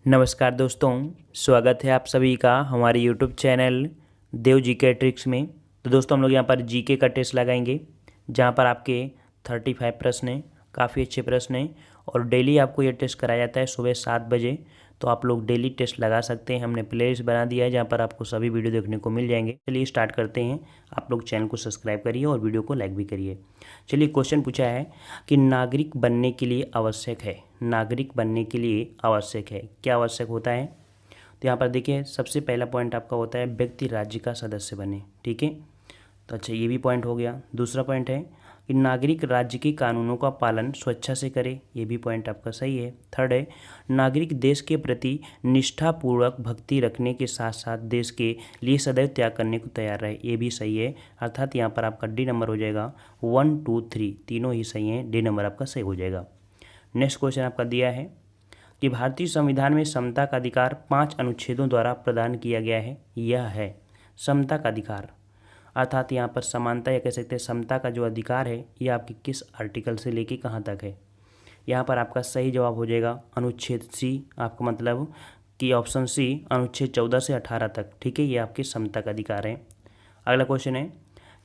नमस्कार दोस्तों, स्वागत है आप सभी का हमारे यूट्यूब चैनल देव जीके ट्रिक्स में। तो दोस्तों हम लोग यहाँ पर जीके का टेस्ट लगाएंगे, जहाँ पर आपके 35 प्रश्न हैं, काफ़ी अच्छे प्रश्न हैं और डेली आपको ये टेस्ट कराया जाता है सुबह 7 बजे। तो आप लोग डेली टेस्ट लगा सकते हैं। हमने प्लेलिस्ट बना दिया है जहाँ पर आपको सभी वीडियो देखने को मिल जाएंगे। चलिए स्टार्ट करते हैं। आप लोग चैनल को सब्सक्राइब करिए और वीडियो को लाइक भी करिए। चलिए क्वेश्चन पूछा है कि नागरिक बनने के लिए आवश्यक है, नागरिक बनने के लिए आवश्यक है, क्या आवश्यक होता है। तो यहाँ पर देखिए सबसे पहला पॉइंट आपका होता है व्यक्ति राज्य का सदस्य बने, ठीक है। तो अच्छा ये भी पॉइंट हो गया। दूसरा पॉइंट है कि नागरिक राज्य के कानूनों का पालन स्वेच्छा से करे, ये भी पॉइंट आपका सही है। थर्ड है नागरिक देश के प्रति निष्ठापूर्वक भक्ति रखने के साथ साथ देश के लिए सदैव त्याग करने को तैयार रहे, ये भी सही है। अर्थात यहाँ पर आपका डी नंबर हो जाएगा। 1, 2, 3 तीनों ही सही हैं, डी नंबर आपका सही हो जाएगा। नेक्स्ट क्वेश्चन आपका दिया है कि भारतीय संविधान में समता का अधिकार 5 अनुच्छेदों द्वारा प्रदान किया गया है। यह है समता का अधिकार, अर्थात यहाँ पर समानता या कह सकते हैं समता का जो अधिकार है ये आपके किस आर्टिकल से लेके कहाँ तक है। यहाँ पर आपका सही जवाब हो जाएगा अनुच्छेद सी, आपका मतलब कि ऑप्शन सी अनुच्छेद 14 से 18 तक, ठीक है। ये आपके समता का अधिकार है। अगला क्वेश्चन है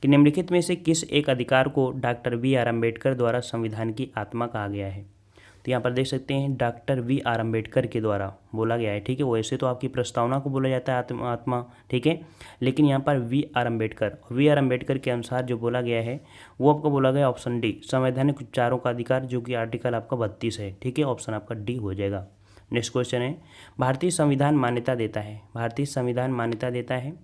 कि निम्नलिखित में से किस एक अधिकार को डॉक्टर बी.आर. अम्बेडकर द्वारा संविधान की आत्मा कहा गया है। तो यहाँ पर देख सकते हैं डॉक्टर बी.आर. अम्बेडकर के द्वारा बोला गया है, ठीक है। वैसे तो आपकी प्रस्तावना को बोला जाता है आत्मा, ठीक है, लेकिन यहाँ पर वी.आर. अम्बेडकर के अनुसार जो बोला गया है वो आपको बोला गया ऑप्शन डी संवैधानिक उपचारों का अधिकार, जो कि आर्टिकल आपका 32 है, ठीक है। ऑप्शन आपका डी हो जाएगा। नेक्स्ट क्वेश्चन है भारतीय संविधान मान्यता देता है, भारतीय संविधान मान्यता देता है,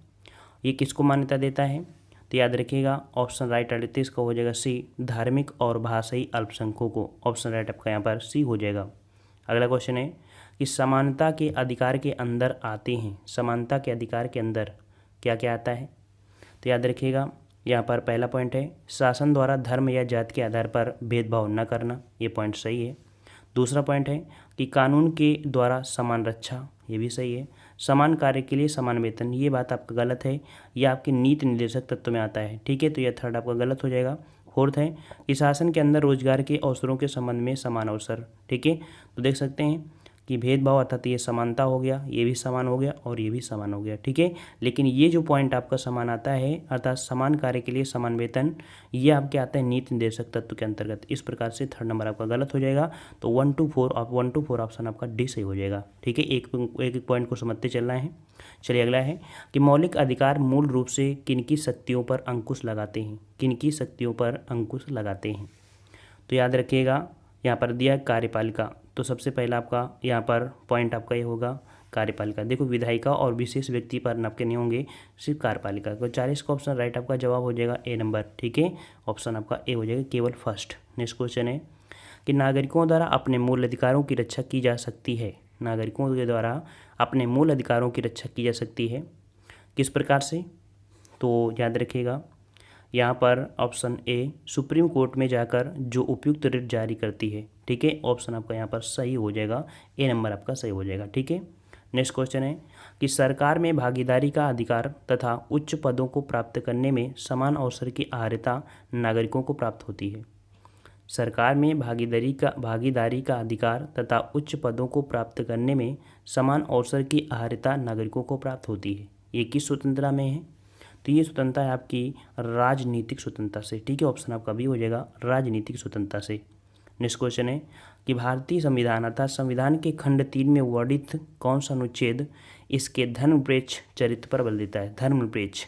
ये किसको मान्यता देता है। तो याद रखिएगा ऑप्शन राइट 38 का हो जाएगा सी धार्मिक और भाषाई अल्पसंख्यकों को, ऑप्शन राइट आपका यहाँ पर सी हो जाएगा। अगला क्वेश्चन है कि समानता के अधिकार के अंदर आते हैं, समानता के अधिकार के अंदर क्या क्या आता है। तो याद रखिएगा यहाँ पर पहला पॉइंट है शासन द्वारा धर्म या जाति के आधार पर भेदभाव न करना, ये पॉइंट सही है। दूसरा पॉइंट है कि कानून के द्वारा समान रक्षा, ये भी सही है। समान कार्य के लिए समान वेतन, ये बात आपका गलत है, ये आपके नीति निर्देशक तत्व में आता है, ठीक है। तो यह थर्ड आपका गलत हो जाएगा। फोर्थ है कि शासन के अंदर रोजगार के अवसरों के संबंध में समान अवसर, ठीक है। तो देख सकते हैं कि भेदभाव अर्थात ये समानता हो गया, ये भी समान हो गया और ये भी समान हो गया, ठीक है। लेकिन ये जो पॉइंट आपका समान आता है अर्थात समान कार्य के लिए समान वेतन, ये आपके आता है नीति निर्देशक तत्व के अंतर्गत। इस प्रकार से थर्ड नंबर आपका गलत हो जाएगा। तो 1 to 4 ऑप्शन आपका डी सही हो जाएगा, ठीक है। एक पॉइंट को समझते चलना है। चलिए अगला है कि मौलिक अधिकार मूल रूप से किनकी शक्तियों पर अंकुश लगाते हैं, किनकी शक्तियों पर अंकुश लगाते हैं। तो याद रखिएगा यहाँ पर दिया कार्यपालिका, तो सबसे पहला आपका यहाँ पर पॉइंट आपका ये होगा कार्यपालिका। देखो विधायिका और विशेष व्यक्ति पर आपके नहीं होंगे, सिर्फ कार्यपालिका। तो 40 का ऑप्शन राइट आपका जवाब हो जाएगा ए नंबर, ठीक है। ऑप्शन आपका ए हो जाएगा केवल फर्स्ट। नेक्स्ट क्वेश्चन है कि नागरिकों द्वारा अपने मूल अधिकारों की रक्षा की जा सकती है, नागरिकों के द्वारा अपने मूल अधिकारों की रक्षा की जा सकती है, किस प्रकार से। तो याद रखिएगा यहाँ पर ऑप्शन ए सुप्रीम कोर्ट में जाकर जो उपयुक्त रिट जारी करती है, ठीक है। ऑप्शन आपका यहाँ पर सही हो जाएगा, ए नंबर आपका सही हो जाएगा, ठीक है। नेक्स्ट क्वेश्चन है कि सरकार में भागीदारी का अधिकार तथा उच्च पदों को प्राप्त करने में समान अवसर की अर्हता नागरिकों को प्राप्त होती है। सरकार में भागीदारी का अधिकार तथा उच्च पदों को प्राप्त करने में समान अवसर की अर्हता नागरिकों को प्राप्त होती है, ये किस स्वतंत्रता में है। तो ये स्वतंत्रता है आपकी राजनीतिक स्वतंत्रता से, ठीक है। ऑप्शन आपका भी हो जाएगा राजनीतिक स्वतंत्रता से। नेक्स्ट क्वेश्चन है कि भारतीय संविधान अर्थात संविधान के खंड 3 में वर्णित कौन सा अनुच्छेद इसके धर्मनिरपेक्ष चरित्र पर बल देता है, धर्मनिरपेक्ष।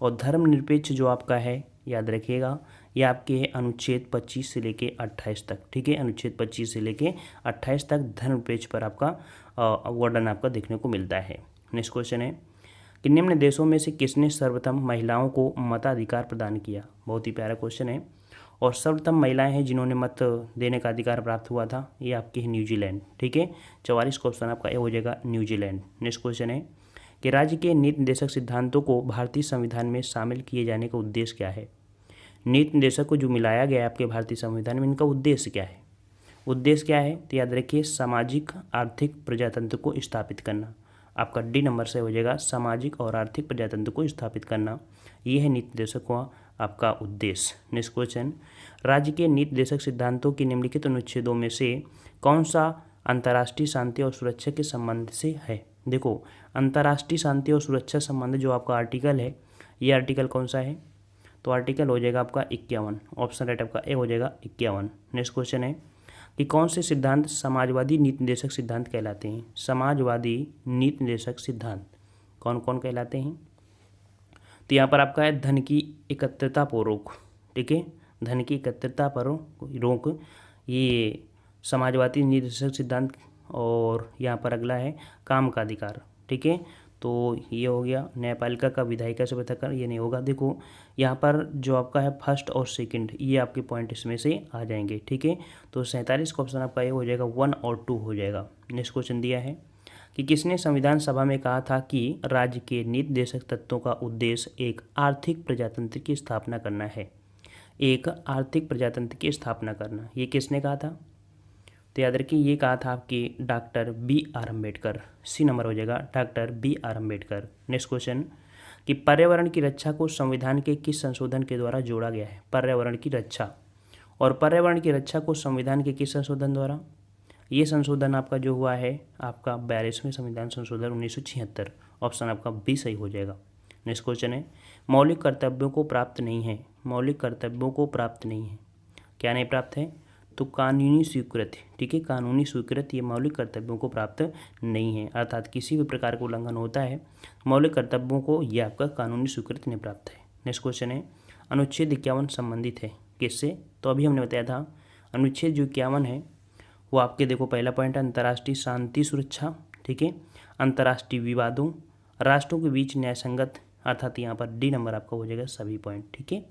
और धर्मनिरपेक्ष जो आपका है याद रखिएगा ये आपके है अनुच्छेद 25 से लेके 28 तक, ठीक है। अनुच्छेद 25 से लेके 28 तक धर्मनिरपेक्ष पर आपका वर्णन आपका देखने को मिलता है। नेक्स्ट क्वेश्चन है कि निम्न देशों में से किसने सर्वप्रथम महिलाओं को मताधिकार प्रदान किया। बहुत ही प्यारा क्वेश्चन है। और सर्वप्रथम महिलाएं हैं जिन्होंने मत देने का अधिकार प्राप्त हुआ था, ये आपकी है न्यूजीलैंड, ठीक है। 44 का ऑप्शन आपका ये हो जाएगा न्यूजीलैंड। नेक्स्ट क्वेश्चन है कि राज्य के नीति निर्देशक सिद्धांतों को भारतीय संविधान में शामिल किए जाने का उद्देश्य क्या है। नीति निर्देशक को जो मिलाया गया है आपके भारतीय संविधान में, इनका उद्देश्य क्या है। उद्देश्य क्या है तो याद रखिए सामाजिक आर्थिक प्रजातंत्र को स्थापित करना, आपका डी नंबर से हो जाएगा सामाजिक और आर्थिक प्रजातंत्र को स्थापित करना, ये है नीति निर्देशक का आपका उद्देश्य। नेक्स्ट क्वेश्चन राज्य के नीति निर्देशक सिद्धांतों के निम्नलिखित अनुच्छेदों में से कौन सा अंतर्राष्ट्रीय शांति और सुरक्षा के संबंध से है। देखो, अंतर्राष्ट्रीय शांति और सुरक्षा संबंध जो आपका आर्टिकल है, ये आर्टिकल कौन सा है? तो आर्टिकल हो जाएगा आपका 51। ऑप्शन राइट आपका ए हो जाएगा 51। नेक्स्ट क्वेश्चन है कि कौन से सिद्धांत समाजवादी नीति निर्देशक सिद्धांत कहलाते हैं? समाजवादी नीति निर्देशक सिद्धांत कौन कौन कहलाते हैं? तो यहाँ पर आपका है धन की एकत्रिता पर रोक। ठीक है, धन की एकत्रिता पर रोक, ये समाजवादी नीति निर्देशक सिद्धांत। और यहाँ पर अगला है काम का अधिकार। ठीक है, तो ये हो गया न्यायपालिका का विधायिका से पृथक्करण, ये नहीं होगा। देखो यहाँ पर जो आपका है फर्स्ट और सेकंड, ये आपके पॉइंट इसमें से आ जाएंगे। ठीक है, तो 47 का ऑप्शन आपका ये हो जाएगा 1 और 2 हो जाएगा। नेक्स्ट क्वेश्चन दिया है कि किसने संविधान सभा में कहा था कि राज्य के नीति निर्देशक तत्वों का उद्देश्य एक आर्थिक प्रजातंत्र की स्थापना करना है? एक आर्थिक प्रजातंत्र की स्थापना करना, ये किसने कहा था? तो याद रखिए, ये कहा था आपके डॉक्टर B.R. अम्बेडकर। सी नंबर हो जाएगा doctor B.R. Ambedkar. Next question कि पर्यावरण की रक्षा को संविधान के किस संशोधन के द्वारा जोड़ा गया है? पर्यावरण की रक्षा, और पर्यावरण की रक्षा को संविधान के किस संशोधन द्वारा? ये संशोधन आपका जो हुआ है आपका 42वें संविधान संशोधन 1976। ऑप्शन आपका बी सही हो जाएगा। नेक्स्ट क्वेश्चन है मौलिक कर्तव्यों को प्राप्त नहीं है। मौलिक कर्तव्यों को प्राप्त नहीं है, क्या नहीं प्राप्त है? तो कानूनी स्वीकृति। ठीक है, कानूनी स्वीकृति ये मौलिक कर्तव्यों को प्राप्त नहीं है, अर्थात किसी भी प्रकार का उल्लंघन होता है मौलिक कर्तव्यों को, ये आपका कानूनी स्वीकृति नहीं प्राप्त है। नेक्स्ट क्वेश्चन है अनुच्छेद 51 संबंधित है किससे? तो अभी हमने बताया था अनुच्छेद जो 51 है वो आपके, देखो पहला पॉइंट है अंतर्राष्ट्रीय शांति सुरक्षा। ठीक है, अंतर्राष्ट्रीय विवादों, राष्ट्रों के बीच न्यायसंगत, अर्थात यहाँ पर डी नंबर आपका हो जाएगा सभी पॉइंट। ठीक है,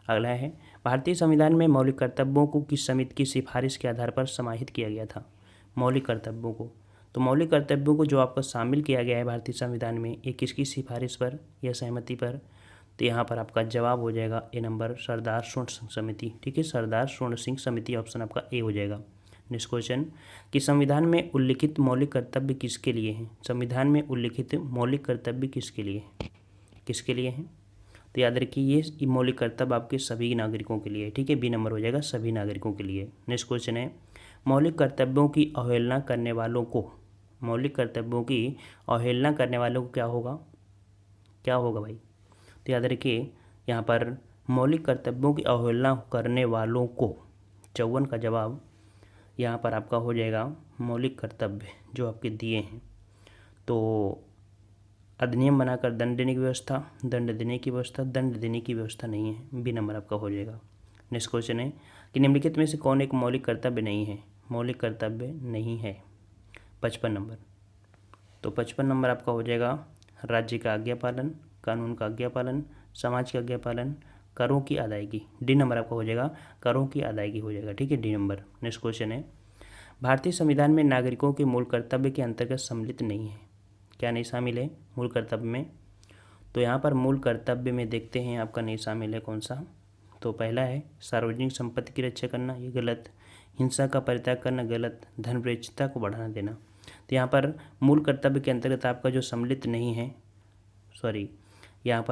अगला है भारतीय संविधान में मौलिक कर्तव्यों को किस समिति की सिफारिश के आधार पर समाहित किया गया था? मौलिक कर्तव्यों को, तो मौलिक कर्तव्यों को जो आपका शामिल किया गया है भारतीय संविधान में, ये किसकी सिफारिश पर या सहमति पर? तो यहाँ पर आपका जवाब हो जाएगा ए नंबर सरदार स्वर्ण सिंह समिति। ठीक है, सरदार स्वर्ण सिंह समिति, ऑप्शन आपका ए हो जाएगा। नेक्स्ट क्वेश्चन कि संविधान में उल्लिखित मौलिक कर्तव्य किसके लिए हैं? संविधान में उल्लिखित मौलिक कर्तव्य किसके लिए हैं? किसके लिए हैं? तो याद रखिए ये मौलिक कर्तव्य आपके सभी नागरिकों के लिए। ठीक है, बी नंबर हो जाएगा सभी नागरिकों के लिए। नेक्स्ट क्वेश्चन है मौलिक कर्तव्यों की अवहेलना करने वालों को, मौलिक कर्तव्यों की अवहेलना करने वालों को क्या होगा? क्या होगा भाई? तो याद रखिए यहाँ पर मौलिक कर्तव्यों की अवहेलना करने वालों को 54 का जवाब यहाँ पर आपका हो जाएगा मौलिक कर्तव्य जो आपके दिए हैं। तो अधिनियम बनाकर दंड देने की व्यवस्था, दंड देने की व्यवस्था, दंड देने की व्यवस्था नहीं है, बी नंबर आपका हो जाएगा। नेक्स्ट क्वेश्चन है कि निम्नलिखित में से कौन एक मौलिक कर्तव्य नहीं है? मौलिक कर्तव्य नहीं है 55 नंबर। तो 55 नंबर आपका हो जाएगा राज्य का आज्ञा पालन, कानून का आज्ञा पालन, समाज का आज्ञा पालन, करों की अदायगी। डी नंबर आपका हो जाएगा करों की अदायगी हो जाएगा। ठीक है, डी नंबर। नेक्स्ट क्वेश्चन है भारतीय संविधान में नागरिकों के मूल कर्तव्य के अंतर्गत सम्मिलित नहीं है, क्या नहीं शामिल है मूल कर्तव्य में? तो यहाँ पर मूल कर्तव्य में देखते हैं आपका नहीं शामिल है कौन सा? तो पहला है सार्वजनिक संपत्ति की रक्षा करना, ये गलत। हिंसा का परित्याग करना, गलत। धर्मनिरपेक्षता को बढ़ावा देना। तो यहाँ पर मूल कर्तव्य के अंतर्गत आपका जो सम्मिलित नहीं है, यहाँ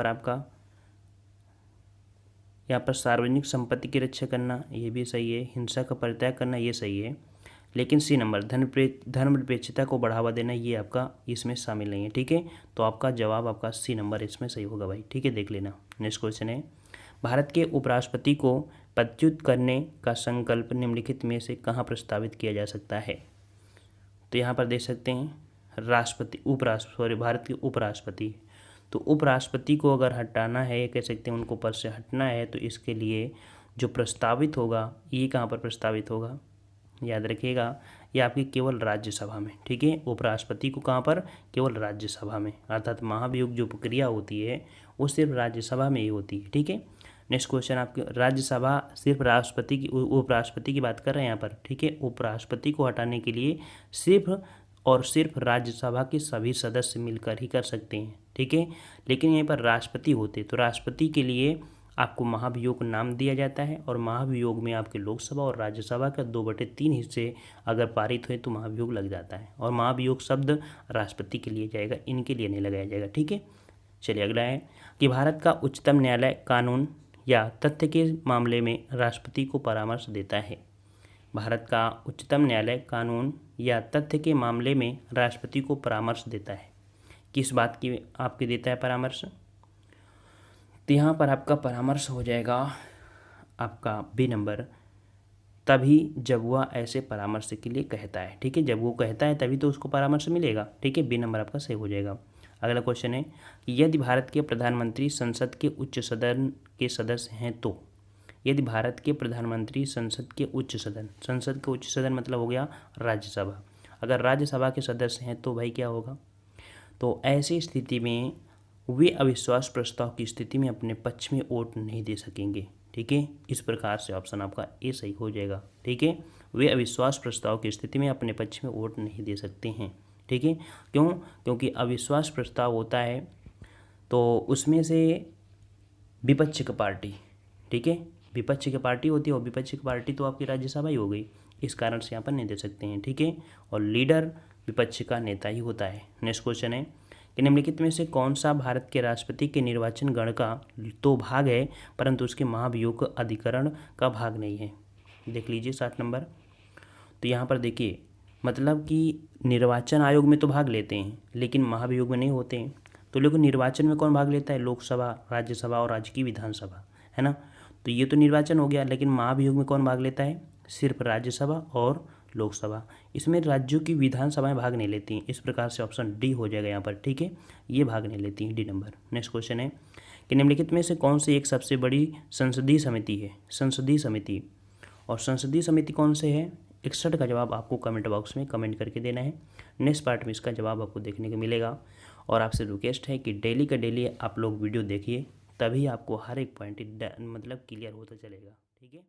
पर सार्वजनिक संपत्ति की रक्षा करना ये भी सही है, हिंसा का परित्याग करना ये सही है, लेकिन सी नंबर धर्मनिरपेक्षता को बढ़ावा देना ये आपका इसमें शामिल नहीं है। ठीक है, तो आपका जवाब आपका सी नंबर इसमें सही होगा भाई। ठीक है, देख लेना। नेक्स्ट क्वेश्चन है भारत के उपराष्ट्रपति को पदच्युत करने का संकल्प निम्नलिखित में से कहाँ प्रस्तावित किया जा सकता है? तो यहाँ पर देख सकते हैं भारत के उपराष्ट्रपति। तो उपराष्ट्रपति को अगर हटाना है, कह सकते हैं उनको पद से हटना है, तो इसके लिए जो प्रस्तावित होगा ये कहाँ पर प्रस्तावित होगा? याद रखिएगा ये आपकी केवल राज्यसभा में। ठीक है, उपराष्ट्रपति को कहाँ पर? केवल राज्यसभा में, अर्थात महाभियोग जो प्रक्रिया होती है वो सिर्फ राज्यसभा में ही होती है। ठीक है, नेक्स्ट क्वेश्चन आपके राज्यसभा सिर्फ राष्ट्रपति की उपराष्ट्रपति की बात कर रहे हैं यहाँ पर। ठीक है, उपराष्ट्रपति को हटाने के लिए सिर्फ और सिर्फ राज्यसभा के सभी सदस्य मिलकर ही कर सकते हैं। ठीक है, लेकिन यहाँ पर राष्ट्रपति होते तो राष्ट्रपति के लिए आपको महाभियोग नाम दिया जाता है, और महाभियोग में आपके लोकसभा और राज्यसभा का 2/3 हिस्से अगर पारित हुए तो महाभियोग लग जाता है, और महाभियोग शब्द राष्ट्रपति के लिए जाएगा, इनके लिए नहीं लगाया जाएगा। ठीक है, चलिए अगला है कि भारत का उच्चतम न्यायालय कानून या तथ्य के मामले में राष्ट्रपति को परामर्श देता है। भारत का उच्चतम न्यायालय कानून या तथ्य के मामले में राष्ट्रपति को परामर्श देता है? किस बात की आपके देता है परामर्श? तो यहाँ पर आपका परामर्श हो जाएगा आपका बी नंबर, तभी जब वह ऐसे परामर्श के लिए कहता है। ठीक है, जब वो कहता है तभी तो उसको परामर्श मिलेगा। ठीक है, बी नंबर आपका सही हो जाएगा। अगला क्वेश्चन है, यदि भारत के प्रधानमंत्री संसद के उच्च सदन के सदस्य हैं तो? यदि भारत के प्रधानमंत्री संसद के उच्च सदन मतलब हो गया राज्यसभा, अगर राज्यसभा के सदस्य हैं तो भाई क्या होगा? तो ऐसी स्थिति में वे अविश्वास प्रस्ताव की स्थिति में अपने पक्ष में वोट नहीं दे सकेंगे। ठीक है, इस प्रकार से ऑप्शन आपका ए सही हो जाएगा। ठीक है, वे अविश्वास प्रस्ताव की स्थिति में अपने पक्ष में वोट नहीं दे सकते हैं। ठीक है, क्यों? क्योंकि अविश्वास प्रस्ताव होता है तो उसमें से विपक्ष की पार्टी, ठीक है, विपक्ष की पार्टी होती है और विपक्ष की पार्टी तो आपकी राज्यसभा ही हो गई, इस कारण से यहाँ पर नहीं दे सकते हैं। ठीक है, और लीडर विपक्ष का नेता ही होता है। नेक्स्ट क्वेश्चन है कि निम्नलिखित में से कौन सा भारत के राष्ट्रपति के निर्वाचन गण का तो भाग है परंतु उसके महाभियोग अधिकरण का भाग नहीं है? देख लीजिए 60 नंबर। तो यहाँ पर देखिए, मतलब कि निर्वाचन आयोग में तो भाग लेते हैं लेकिन महाभियोग में नहीं होते हैं। तो लोग निर्वाचन में कौन भाग लेता है? लोकसभा, राज्यसभा और राज्य की विधानसभा, है ना। तो ये तो निर्वाचन हो गया, लेकिन महाभियोग में कौन भाग लेता है? सिर्फ राज्यसभा और लोकसभा। इसमें राज्यों की विधानसभाएं भाग नहीं लेती हैं, इस प्रकार से ऑप्शन डी हो जाएगा यहाँ पर। ठीक है, ये भाग नहीं लेती हैं, डी नंबर। नेक्स्ट क्वेश्चन है कि निम्नलिखित में से कौन सी एक सबसे बड़ी संसदीय समिति है? संसदीय समिति, और संसदीय समिति कौन से है? 61 का जवाब आपको कमेंट बॉक्स में कमेंट करके देना है। नेक्स्ट पार्ट में इसका जवाब आपको देखने को मिलेगा। और आपसे रिक्वेस्ट है कि डेली का डेली आप लोग वीडियो देखिए, तभी आपको हर एक पॉइंट मतलब क्लियर होता चलेगा। ठीक है।